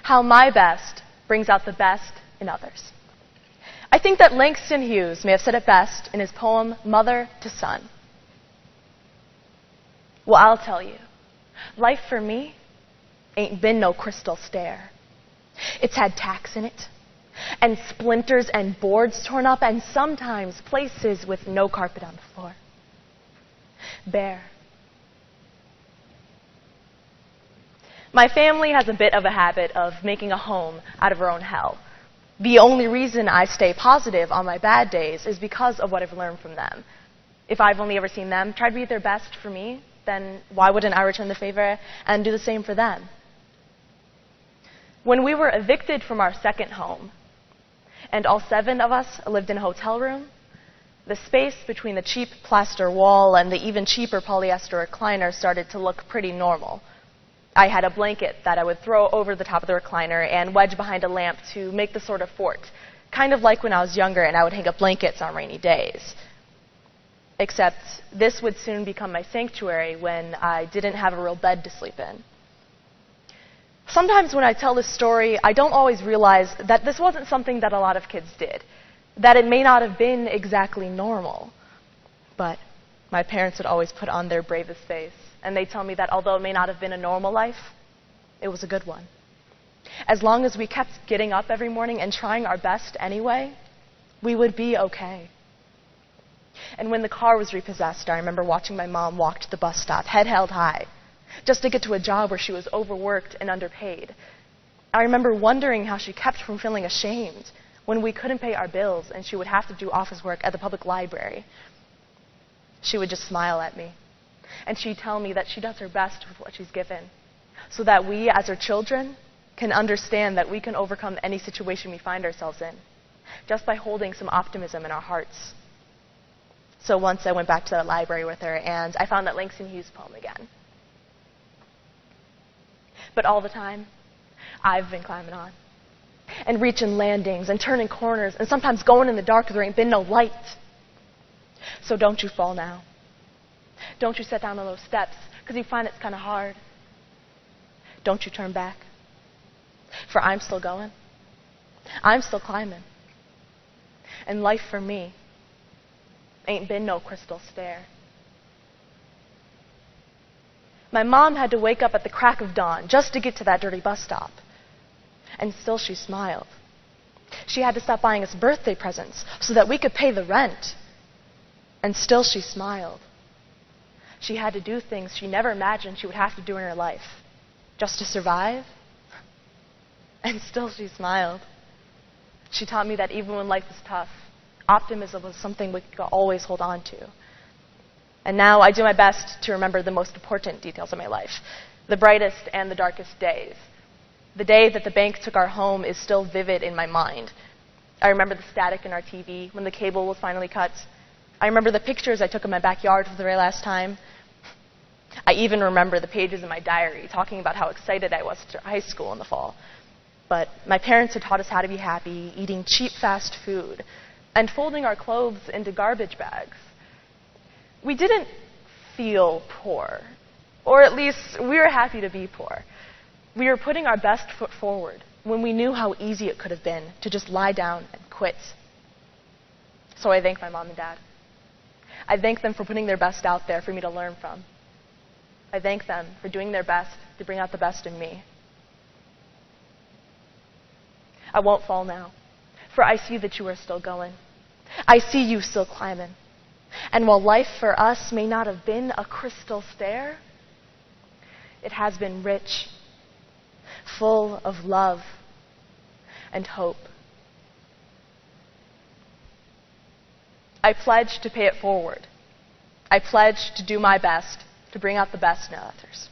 how my best brings out the best in others. I think that Langston Hughes may have said it best in his poem, Mother to Son. Well, I'll tell you, life for me ain't been no crystal stair. It's had tacks in it, and splinters and boards torn up, and sometimes places with no carpet on the floor. Bare. My family has a bit of a habit of making a home out of our own hell. The only reason I stay positive on my bad days is because of what I've learned from them. If I've only ever seen them try to be their best for me, then why wouldn't I return the favor and do the same for them? When we were evicted from our second home, and all 7 of us lived in a hotel room, the space between the cheap plaster wall and the even cheaper polyester recliner started to look pretty normal. I had a blanket that I would throw over the top of the recliner and wedge behind a lamp to make the sort of fort, kind of like when I was younger and I would hang up blankets on rainy days. Except this would soon become my sanctuary when I didn't have a real bed to sleep in. Sometimes when I tell this story, I don't always realize that this wasn't something that a lot of kids did, that it may not have been exactly normal. But my parents would always put on their bravest face, and they'd tell me that although it may not have been a normal life, it was a good one. As long as we kept getting up every morning and trying our best anyway, we would be okay. And when the car was repossessed, I remember watching my mom walk to the bus stop, head held high, just to get to a job where she was overworked and underpaid. I remember wondering how she kept from feeling ashamed when we couldn't pay our bills and she would have to do office work at the public library. She would just smile at me, and she'd tell me that she does her best with what she's given, so that we, as her children, can understand that we can overcome any situation we find ourselves in, just by holding some optimism in our hearts. So once I went back to the library with her, and I found that Langston Hughes poem again. But all the time, I've been climbing on, and reaching landings, and turning corners, and sometimes going in the dark because there ain't been no light. So don't you fall now. Don't you sit down on those steps because you find it's kind of hard. Don't you turn back. For I'm still going. I'm still climbing. And life for me ain't been no crystal stair. My mom had to wake up at the crack of dawn just to get to that dirty bus stop. And still she smiled. She had to stop buying us birthday presents so that we could pay the rent. And still she smiled. She had to do things she never imagined she would have to do in her life, just to survive. And still she smiled. She taught me that even when life was tough, optimism was something we could always hold on to. And now I do my best to remember the most important details of my life, the brightest and the darkest days. The day that the bank took our home is still vivid in my mind. I remember the static in our TV when the cable was finally cut. I remember the pictures I took in my backyard for the very last time. I even remember the pages in my diary talking about how excited I was to start high school in the fall. But my parents had taught us how to be happy, eating cheap fast food, and folding our clothes into garbage bags. We didn't feel poor, or at least we were happy to be poor. We were putting our best foot forward when we knew how easy it could have been to just lie down and quit. So I thank my mom and dad. I thank them for putting their best out there for me to learn from. I thank them for doing their best to bring out the best in me. I won't fall now, for I see that you are still going. I see you still climbing. And while life for us may not have been a crystal stair, it has been rich, full of love and hope. I pledge to pay it forward. I pledge to do my best to bring out the best in others.